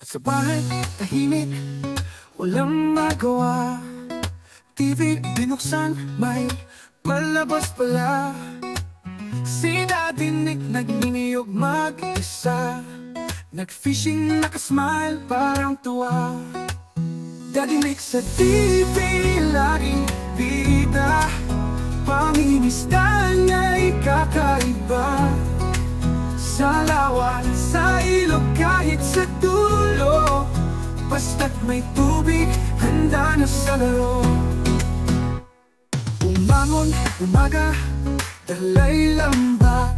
Sa bahay, tahimik, walang magawa. TV binuksan, may palabas pala. Sinadinig, nagniniyog mag-isa. Nag-fishing, nakasmile, parang tuwa. Dadinig sa TV, laging bida. Pangingisda niya'y kakaiba. Sa lawan, sa ilog, kahit sa dulo, basta't may tubig, handa na sa laro. Umangon, umaga, dalay lamba.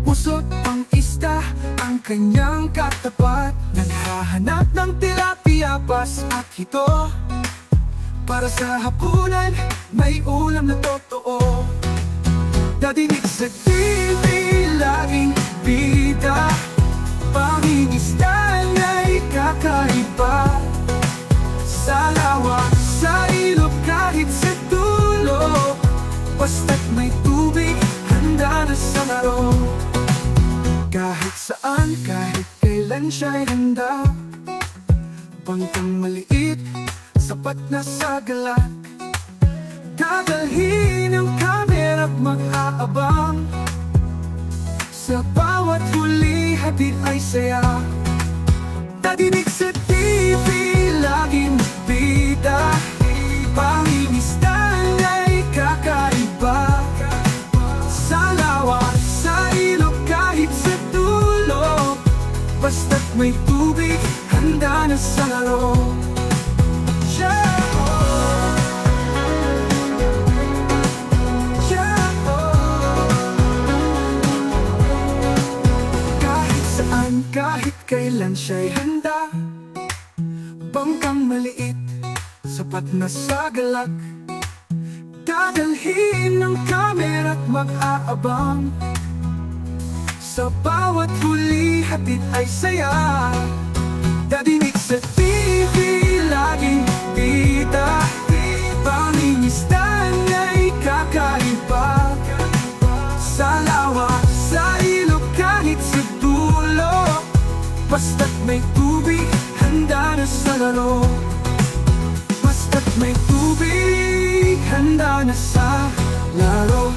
Pusot pang isda, ang kanyang katapat. Naghahanap ng tilapia, pas at hito. Para sa hapunan, may ulam na totoo. Dadinig sa TV, laging bida. Pangingisda na'y kakaiba. Sa lawa, sa ilog, kahit sa dulo, basta't may tubig, handa na sa laro. Kahit saan, kahit kailan siya'y handa. Bangkang maliit, sapat na sa galak. Dadalhin ang kamera't mag-aabang. Sa bawat huli, hatid ay saya. Dadinig sa TV, laging bida. Pangingisda na'y kakaiba. Sa lawa, sa ilog, kahit sa dulo, basta't may tubig, handa na sa laro. Kahit kailan siya'y handa. Bangkang maliit, sapat na sa galak. Dadalhin ng kamera't mag-aabang. Sa bawat huli, hatid ay saya. Dadinig sa TV, laging bida. Pangingisda na'y kakaiba. Sa lawa, sa ilog, kahit sa dulo, basta't may tubig, handa na sa laro. Basta't may tubig, handa na sa laro.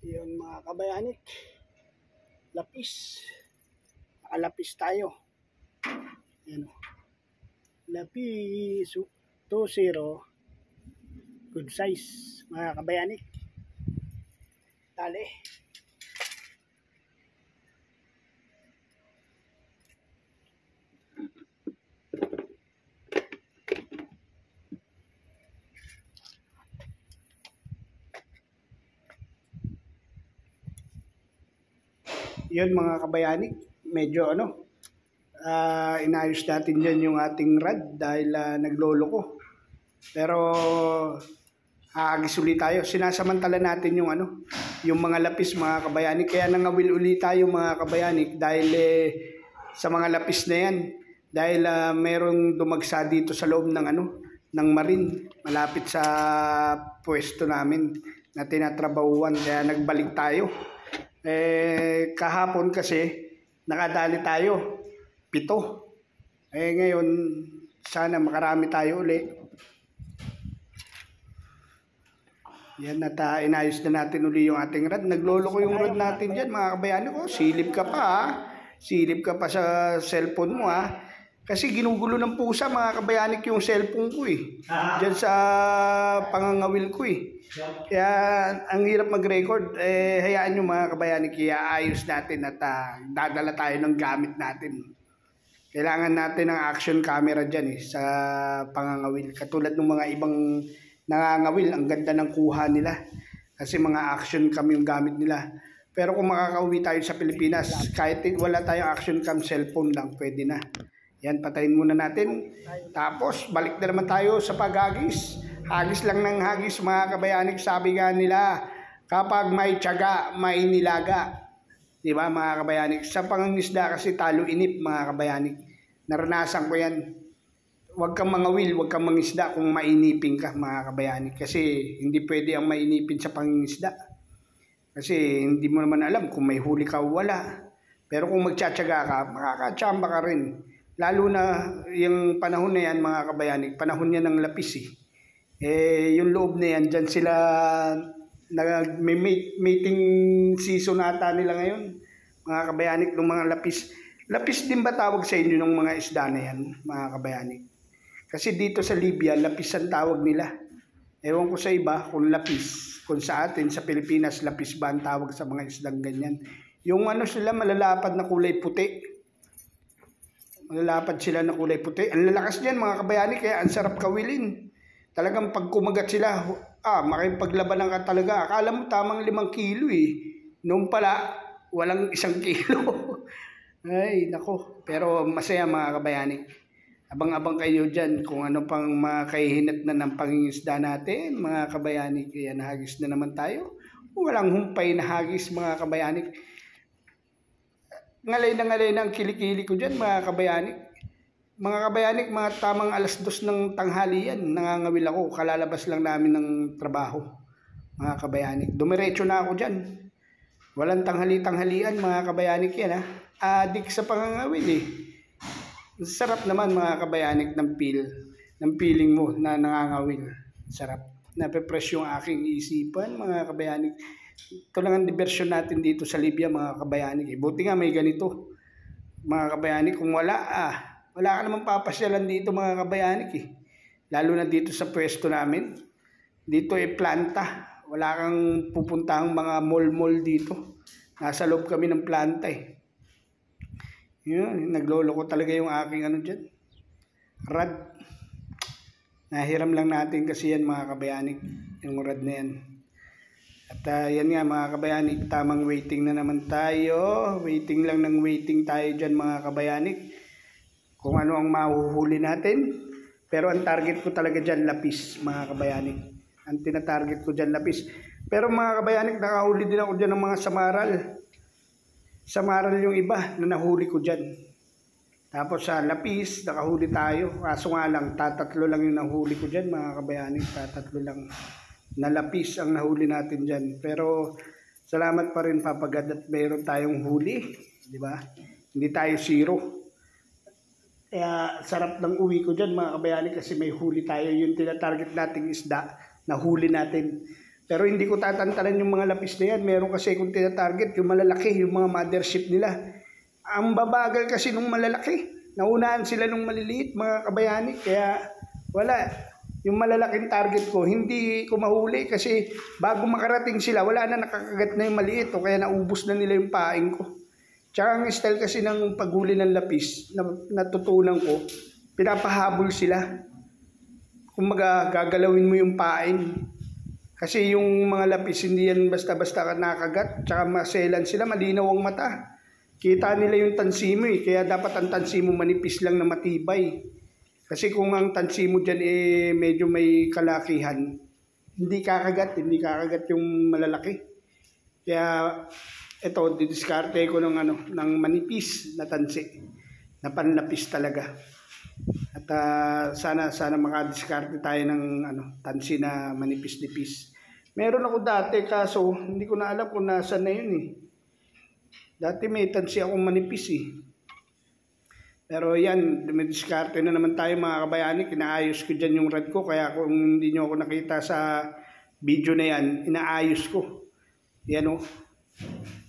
Yun mga kabayanik, lapis, nakalapis tayo. Yan o, lapis 2-0, good size mga kabayanik. Tali. Yun mga kabayanik, medyo inayos natin dyan yung ating rod dahil nagloloko. Pero haagis ulit tayo. Sinasamantala natin yung yung mga lapis mga kabayanik. Kaya nangawil ulit tayo mga kabayanik dahil sa mga lapis na yan. Dahil merong dumagsa dito sa loob ng ng marine malapit sa pwesto namin na tinatrabahuan. Kaya nagbalik tayo. Kahapon kasi nakadali tayo 7. Ngayon sana makarami tayo uli. Yan, at inayos na natin uli yung ating rod. Nagloloko yung rod natin dyan mga kabayanik. Silip ka pa silip ka pa sa cellphone mo Kasi ginugulo ng pusa mga kabayanik yung cellphone ko eh. Diyan sa pangangawil ko eh. Kaya ang hirap mag-record. Hayaan nyo mga kabayanik, iaayos natin at dadala tayo ng gamit natin. Kailangan natin ng action camera dyan eh sa pangangawil. Katulad ng mga ibang nangangawil, ang ganda ng kuha nila. Kasi mga action cam yung gamit nila. Pero kung makakauwi tayo sa Pilipinas, kahit wala tayong action cam, cellphone lang, pwede na. Yan, patayin muna natin. Tapos, balik na naman tayo sa paghagis. Hagis lang ng hagis, mga kabayanik. Sabi nga nila, kapag may tiyaga, may nilaga. Diba, mga kabayanik? Sa pangangisda kasi talo inip, mga kabayanik. Naranasan ko yan. Huwag kang mangawil, huwag kang mangisda kung mainipin ka, mga kabayanik. Kasi hindi pwede ang mainipin sa pangingisda. Kasi hindi mo naman alam kung may huli ka o wala. Pero kung magtsatsaga ka, makakatsamba ka rin. Lalo na yung panahon na yan mga kabayanik, panahon yan ng lapis eh. Yung loob na yan, dyan sila may mating season ata nila ngayon. Mga kabayanik ng mga lapis. Lapis din ba tawag sa inyo ng mga isda na yan mga kabayanik? Kasi dito sa Libya, lapis ang tawag nila. Ewan ko sa iba kung lapis. Kung sa atin, sa Pilipinas, lapis ba ang tawag sa mga isdang ganyan. Yung ano sila, malalapad na kulay puti. Malalapad sila na kulay puti. Ang lalakas niyan mga kabayani, kaya ang sarap kawilin. Talagang pag kumagat sila, makipaglabanan ka talaga. Akala mo tamang 5 kilo eh. Noong pala, walang 1 kilo. Ay, nako. Pero masaya mga kabayani. Abang-abang kayo dyan kung ano pang makahihinat na ng pangingisda natin, mga kabayani. Kaya nahagis na naman tayo. Walang humpay na hagis mga kabayani. Ngalay na ang kilikili ko dyan mga kabayanik. Mga kabayanik, mga tamang 2:00 ng tanghalian, nangangawil ako, kalalabas lang namin ng trabaho. Mga kabayanik, dumiretso na ako dyan. Walang tanghali-tanghalian mga kabayanik yan ha. Adik sa pangangawil eh. Sarap naman mga kabayanik ng feeling mo na nangangawil. Sarap. Nape-fresh yung aking isipan mga kabayanik. Ito lang ang diversyon natin dito sa Libya mga kabayanik. Buti nga may ganito mga kabayanik. Kung wala ka naman papasyalan dito mga kabayanik eh. Lalo na dito sa pwesto namin. Dito planta. Wala kang pupuntahang mga mall dito. Nasa loob kami ng planta eh. Yun, nagloloko talaga yung aking ano dyan. Rad. Nahiram lang natin kasi yan mga kabayanik. Yung rad na yan. At yan nga mga kabayanik, tamang waiting na naman tayo. Waiting lang ng waiting tayo dyan mga kabayanik. Kung ano ang mahuhuli natin. Pero ang target ko talaga dyan, lapis mga kabayanik. Ang tinatarget ko dyan, lapis. Pero mga kabayanik, nakahuli din ako dyan ng mga samaral. Samaral yung iba na nahuli ko dyan. Tapos sa lapis, nakahuli tayo. Kaso nga lang, 3 lang yung nahuli ko dyan mga kabayanik. 3 lang. Na lapis ang nahuli natin dyan. Pero salamat pa rin Papagad at mayroon tayong huli. Di ba? Hindi tayo zero. Kaya sarap ng uwi ko dyan mga kabayani kasi may huli tayo. Yung tinatarget nating isda na huli natin. Pero hindi ko tatantanan yung mga lapis na yan. Meron kasi kung tinatarget yung malalaki, yung mga mothership nila. Ang babagal kasi nung malalaki. Naunahan sila nung maliliit mga kabayani. Kaya wala. Yung malalaking target ko, hindi ko mahuli kasi bago makarating sila, wala na, nakakagat na yung maliit o kaya naubos na nila yung paing ko. Tsaka ang style kasi ng paghuli ng lapis, natutunan ko, pinapahabol sila. Kung gagalawin mo yung paing. Kasi yung mga lapis, hindi yan basta-basta nakagat, tsaka maselan sila, malinaw ang mata. Kita nila yung tansi mo eh, kaya dapat ang tansi mo manipis lang na matibay. Kasi kung ang tansi mo dyan medyo may kalakihan, hindi kakagat yung malalaki. Kaya ito, didiskarte ko ng manipis na tansi, na panlapis talaga. At sana makadiskarte tayo ng tansi na manipis-nipis. Meron ako dati kaso hindi ko na alam kung nasaan na yun eh. Dati may tansi akong manipis eh. Pero yan, dumidiskarte na naman tayo mga kabayani. Inaayos ko dyan yung rad ko. Kaya kung hindi nyo ako nakita sa video na yan, inaayos ko. Yan o.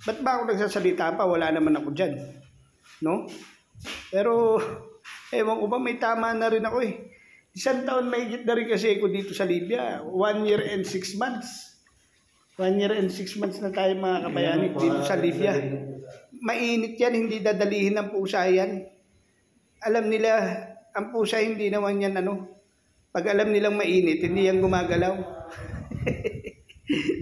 Ba't ba ako nagsasalita pa? Wala naman ako dyan. No? Pero Ewan ko ba, may tama na rin ako eh. 1 taon mahigit na rin kasi ako dito sa Libya. 1 year and 6 months. 1 year and 6 months na tayo mga kabayani dito sa Libya. Mainit yan, hindi dadalihin ng pusa yan. Alam nila, ang pusa hindi naman yan pag alam nilang mainit, hindi yan gumagalaw.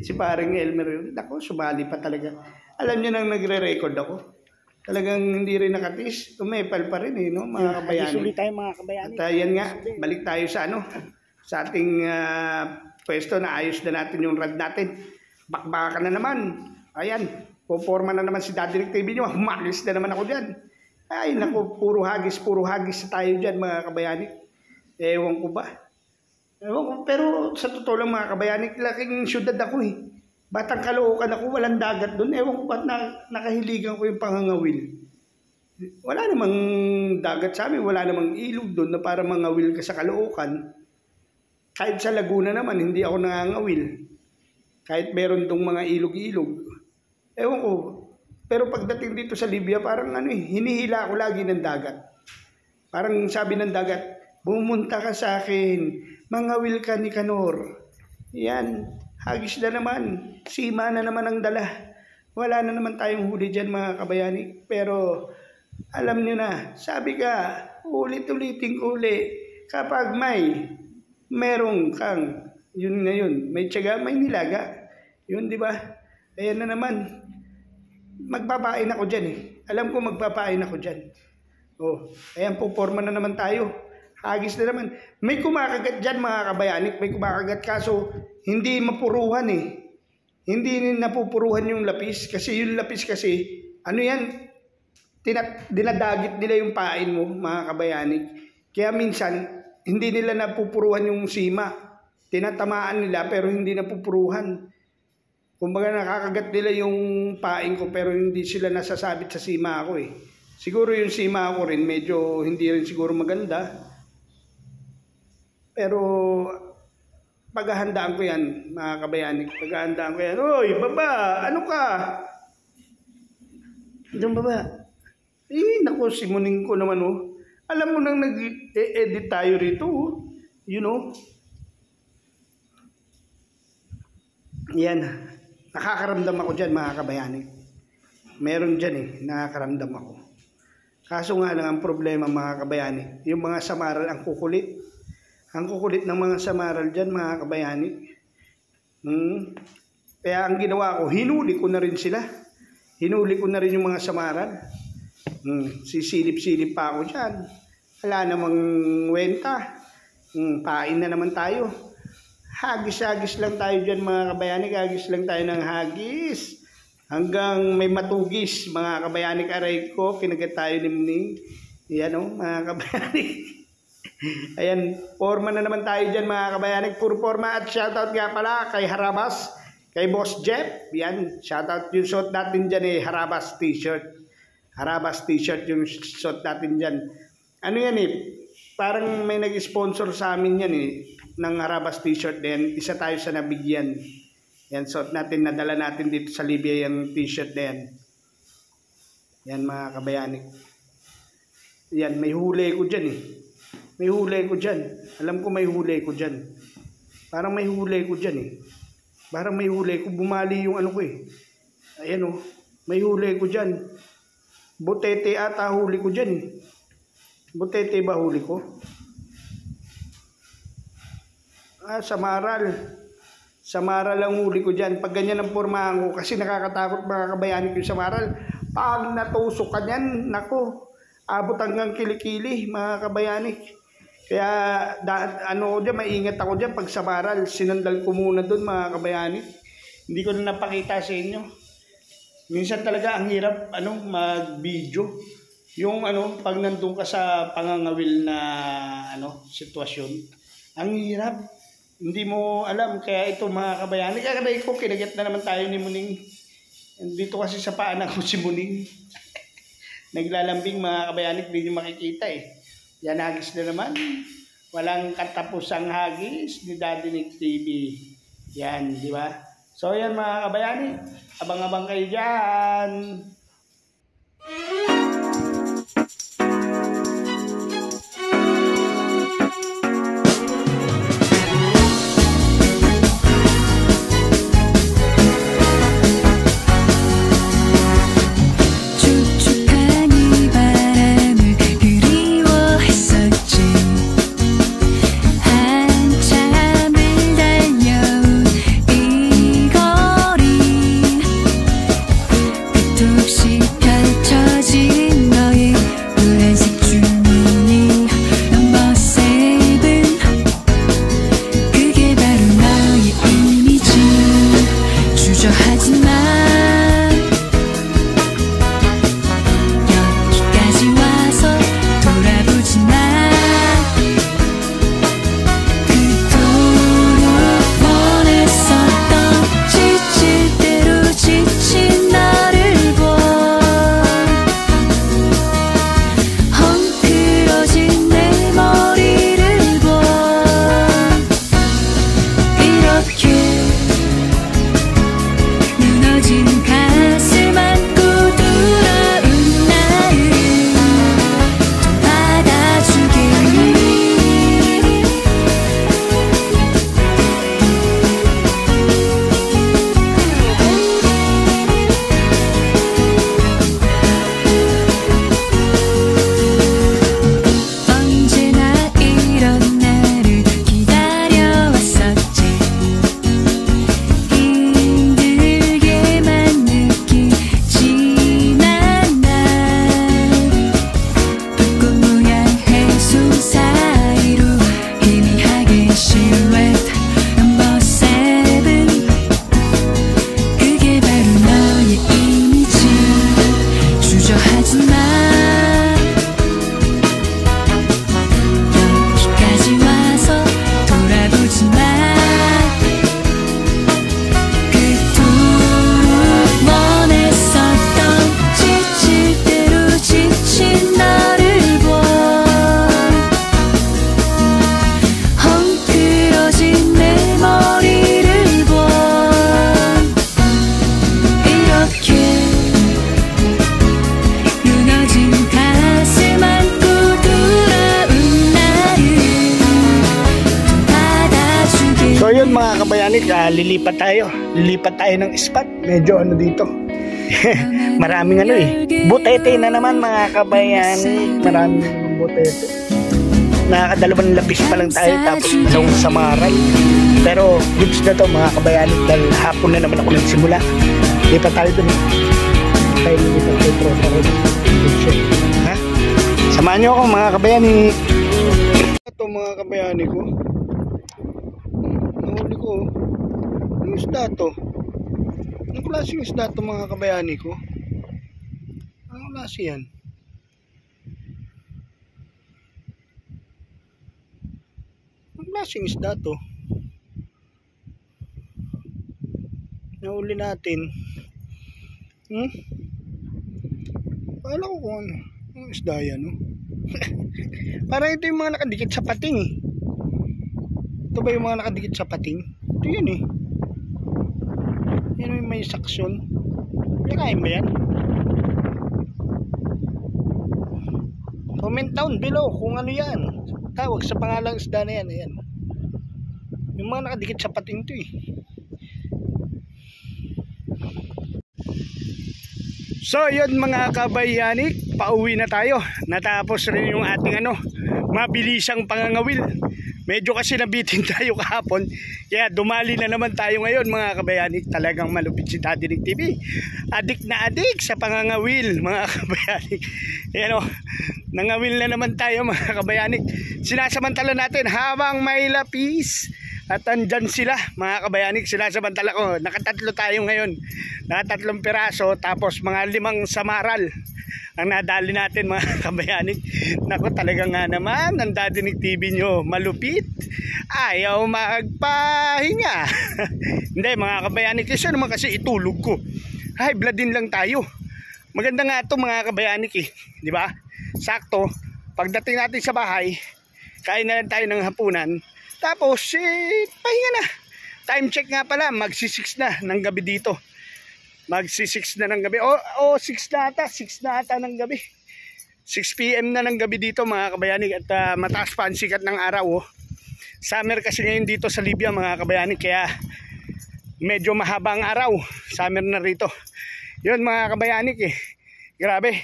Si paring Elmer, ako, sumali pa talaga. Alam niyo nang nagre-record ako. Talagang hindi rin nakatis. Tumepal pa rin no, mga kabayani. Isulit tayo mga kabayani. At yan nga, balik tayo sa sa ating pwesto na ayos na natin yung rad natin. Bakbaka na naman. Ayan, puporma na naman si Daddy Rick TV nyo. Humalis na naman ako dyan. Ay, naku, puro hagis tayo dyan mga kabayani. Ewan ko ba? Ewan ko, pero sa totoo lang mga kabayani, laking syudad ako eh. Batang Caloocan ako, walang dagat doon. Ewan ko ba't nakahiligan ko yung pangangawil. Wala namang dagat sa amin, wala namang ilog doon na para mangawil ka sa Caloocan. Kahit sa Laguna naman, hindi ako nangangawil. Kahit meron dong mga ilog-ilog. Ewan ko. Pero pagdating dito sa Libya, parang hinihila ako lagi ng dagat. Parang sabi ng dagat, bumunta ka sa akin, mangawil ka ni Kanor. Yan. Hagis na naman, sima na naman ang dala. Wala na naman tayong huli dyan mga kabayani. Pero alam nyo na, sabi ka, ulit-uliting uli. Kapag merong kang, yun na yun, may tiyaga, may nilaga. Yun, di ba? Ayan na naman. Magpapain ako dyan eh. Alam ko magpapain ako dyan. Oh, ayan po, forma na naman tayo. Hagis na naman. May kumakagat dyan mga kabayani. May kumakagat kaso hindi mapuruhan eh. Hindi napupuruhan yung lapis. Kasi yung lapis kasi, yan? Dinadagit nila yung pain mo mga kabayani. Kaya minsan, hindi nila napupuruhan yung sima. Tinatamaan nila pero hindi napupuruhan. Kumbaga nakakagat nila yung pain ko pero hindi sila nasasabit sa sima ako eh. Siguro yung sima ako rin medyo hindi rin siguro maganda. Pero paghahandaan ko yan, mga kabayani. Paghahandaan ko yan. Oy, baba! Ano ka? Diyan baba. Naku, simunin ko naman Alam mo nang nag-edit tayo rito You know? Yan. Nakakaramdam ako dyan, mga kabayani. Meron dyan nakakaramdam ako. Kaso nga lang ang problema, mga kabayani, yung mga samaral ang kukulit. Ang kukulit ng mga samaral dyan, mga kabayani. Kaya ang ginawa ko, hinuli ko na rin sila. Hinuli ko na rin yung mga samaral. Sisilip-silip pa ako dyan. Wala namang wenta. Pain na naman tayo. Hagis-hagis lang tayo dyan, mga kabayani. Hagis lang tayo ng hagis. Hanggang may matugis, mga kabayani. Aray ko, kinagat tayo ni Muning. Yan mga kabayani. Ayan, forma na naman tayo dyan mga kabayani. Puro forma at shoutout nga pala kay Harabas, kay Boss Jeff. Yan, shoutout yung suot natin dyan Harabas t-shirt. Harabas t-shirt yung suot natin dyan. Ano yan parang may nag-sponsor sa amin yan ng Harabas t-shirt din. Isa tayo sa nabigyan. Yan, suot natin, nadala natin dito sa Libya yung t-shirt na yan. Yan mga kabayani. Yan, may huli ko dyan May huli ko dyan. Alam ko may huli ko dyan. Parang may huli ko dyan Parang may huli ko. Bumali yung ko Ayan may huli ko dyan. Butete ata huli ko dyan Butete ba huli ko? Samaral. Samaral ang huli ko dyan. Pag ganyan ang pormahan ko. Kasi nakakatakot mga kabayani ko yung samaral. Pag natusok ka dyan, nako, abot hanggang kilikili mga kabayani. Kaya dyan, maingat ako dyan pag samaral. Sinandal ko muna doon mga kabayani. Hindi ko na napakita sa inyo. Minsan talaga ang hirap mag-video. Yung pag nandun ka sa pangangawil na sitwasyon. Ang hirap. Hindi mo alam. Kaya ito mga kabayani. Kaya ko, kinagat na naman tayo ni Muning. Dito kasi sa paanan ko si Muning. Naglalambing mga kabayani. Hindi nyo makikita Yan, hagis na naman. Walang katapusang hagis ni Daddy Nick TV. Yan, di ba? So yan mga kabayani. Abang-abang kayo dyan. kabayanik, lilipat tayo ng spot. Medyo ano dito maraming ano butete na naman mga kabayanik, maraming butete. Nakakadalawang lapis pa lang tayo tapos dalawang samaray, pero goods na to mga kabayanik dahil hapon na naman ako nagsimula. Lipat tayo dun tayo lipat tayo tropa rin ha. Samahan nyo ako mga kabayanik. Ito mga kabayanik ko, nahuli ko yung isda to. Anong klaseng isda to mga kabayani ko? Anong klase yan? Anong klaseng isda to? Nahuli natin. Akala ko kung ano. Anong isda yan, no? Parang ito yung mga nakadikit sa pating eh. Ito ba yung mga nakadikit sa pating? Ito yun eh. Yan may saksyon. Kakain ba yan? Comment down below kung ano yan. Tawag sa pangalang isda na yan. Ayan. Yung mga nakadikit sa pating to eh. So yun mga kabayanik, pauwi na tayo. Natapos rin yung ating mabilisang pangangawil. Medyo kasi nabitin tayo kahapon, kaya dumali na naman tayo ngayon mga kabayanik. Talagang malupit si Daddy Nick TV. Adik na adik sa pangangawil mga kabayanik. Ayan o, nangawil na naman tayo mga kabayanik. Sinasamantala natin habang may lapis. At andyan sila mga kabayanik, sinasamantala ko. Nakatatlo tayo ngayon, nakatatlong piraso, tapos mga 5 samaral ang nadali natin mga kabayanik. Naku, talaga nga naman ang Daddy Nick TV nyo malupit, ayaw magpahinga. Hindi mga kabayanik, kasi naman kasi itulog ko. Ay, bladin lang tayo. Maganda nga ito mga kabayanik eh, di ba? Sakto, pagdating natin sa bahay, kain na lang tayo ng hapunan, tapos pahinga na. Time check nga pala, magsi-6 na ng gabi dito. Magsi-6 na ng gabi. O 6 na ata ng gabi. 6 PM na ng gabi dito mga kabayanik. At mataas pa ang sikat ng araw. Summer kasi ngayon dito sa Libya mga kabayanik. Kaya medyo mahaba ang araw. Summer na rito. Yun mga kabayanik eh. Grabe.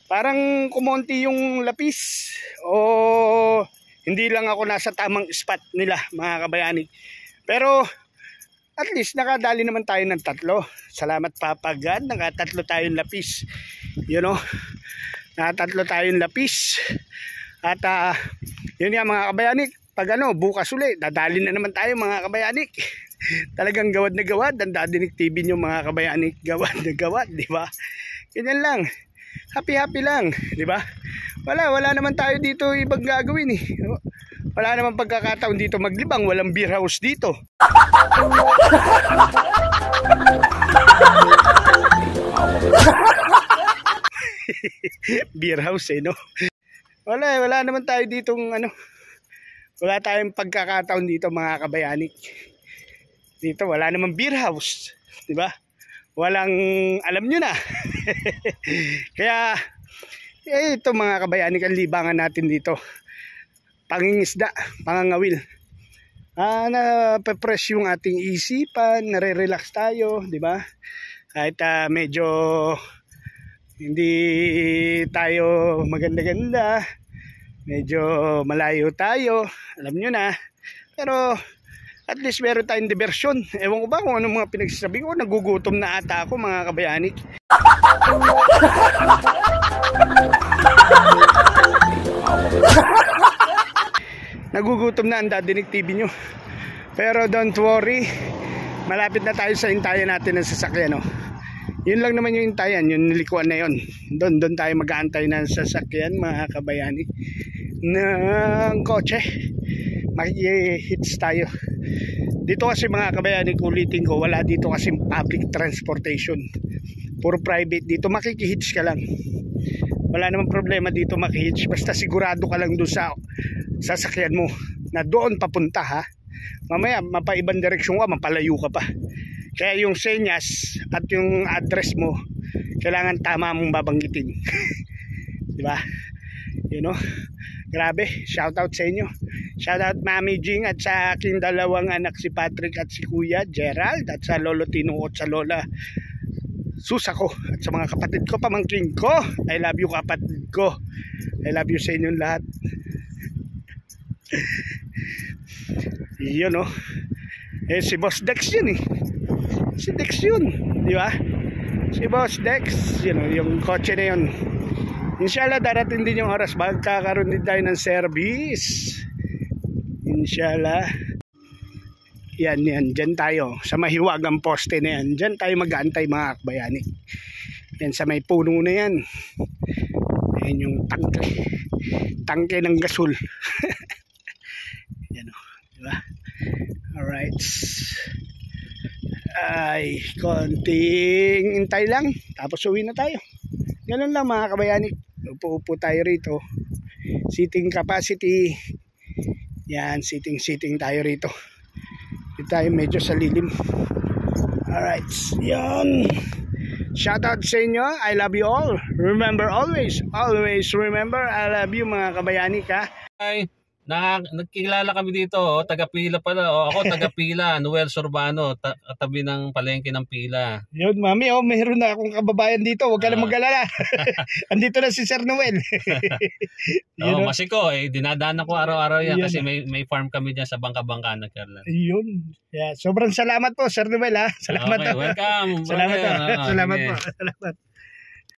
Parang kumonti yung lapis. O hindi lang ako nasa tamang spot nila mga kabayanik. Pero at least nakadali naman tayo ng 3. Salamat Papa God, nakatatlo tayong lapis. You know, nakatatlo tayong lapis. At yun nga mga kabayanik, pag bukas ulit, dadali na naman tayo mga kabayanik. Talagang gawad na gawad ang Daddy Nick TV nyo mga kabayanik. Gawad na gawad, di ba? Ganyan lang. Happy lang, di ba? Wala naman tayo dito ibang gagawin eh. Wala naman pagkakataon dito maglibang, walang beer house dito. Beer house no? Wala naman tayo ditong wala tayong pagkakataon dito mga kabayanik. Dito wala namang beer house, di ba? Walang, alam nyo na. Kaya ito mga kabayanik ang libangan natin dito. Pangingisda, pangangawil. Nape-fresh yung ating isipan, nare-relax tayo, di ba? Kahit medyo hindi tayo maganda-ganda, medyo malayo tayo, alam nyo na. Pero at least meron tayong diversyon. Ewan ko ba kung anong mga pinagsasabi ko, nagugutom na ata ako mga kabayanik. Nagugutom na ang Daddy Nick TV nyo. Pero don't worry, malapit na tayo sa hintayan natin ng sasakyan. Yun lang naman yung hintayan, yung nilikuan na yun. Doon tayo mag-aantay ng sasakyan mga kabayanik ng kotse. Makikihits tayo. Dito kasi mga kabayanik, ulitin ko, wala dito kasi public transportation. Puro private dito, makikihits ka lang. Wala namang problema dito makihits. Basta sigurado ka lang doon sa sasakyan mo na doon papunta ha. Mamaya mapaibang direksyon ka, mapalayo ka pa. Kaya yung senyas at yung address mo kailangan tama mong babanggitin. Di ba? You know? Grabe, shout out sa inyo. Shoutout Mami Jing at sa aking dalawang anak si Patrick at si Kuya Gerald at sa Lolo Tino at sa Lola Susa ko at sa mga kapatid ko, pamangkin ko. I love you kapatid ko. I love you sa inyong lahat. Yun oh. Eh si Boss Dex yun eh. Si Dex yun, di ba? Si Boss Dex, yun oh, yung kotse na yun. Inshallah darating din yung oras, magkakaroon din tayo ng service. Inshallah. Yan, dyan tayo sa mahiwagang poste na yan. Dyan tayo mag-aantay mga kabayani. Yan sa may puno na yan. Yan yung tangke ng gasol. Yan o, diba? Alright. Ay, konting intay lang, tapos uwi na tayo. Ganun lang mga kabayani. Upo-upo tayo rito. Seating capacity. Yan, sitting tayo rito. Dito tayo medyo sa lilim. Alright, yan. Shoutout sa inyo. I love you all. Remember always remember, I love you mga kabayani ka. Hi. Nagkilala kami dito, taga-Pila pala. Ako taga-Pila, Noel Sorbano, katabi ng palengke ng Pila. Yun, mami, mayroon na akong kababayan dito. Huwag ka na mag-alala. Andito na si Sir Noel. Masiko, dinadaanan ko araw-araw yan kasi may farm kami dyan sa Bangka-Bangka na Kerlan. Yun. Yeah, sobrang salamat po, Sir Noel ha. Salamat. Okay, welcome. Salamat po. Salamat.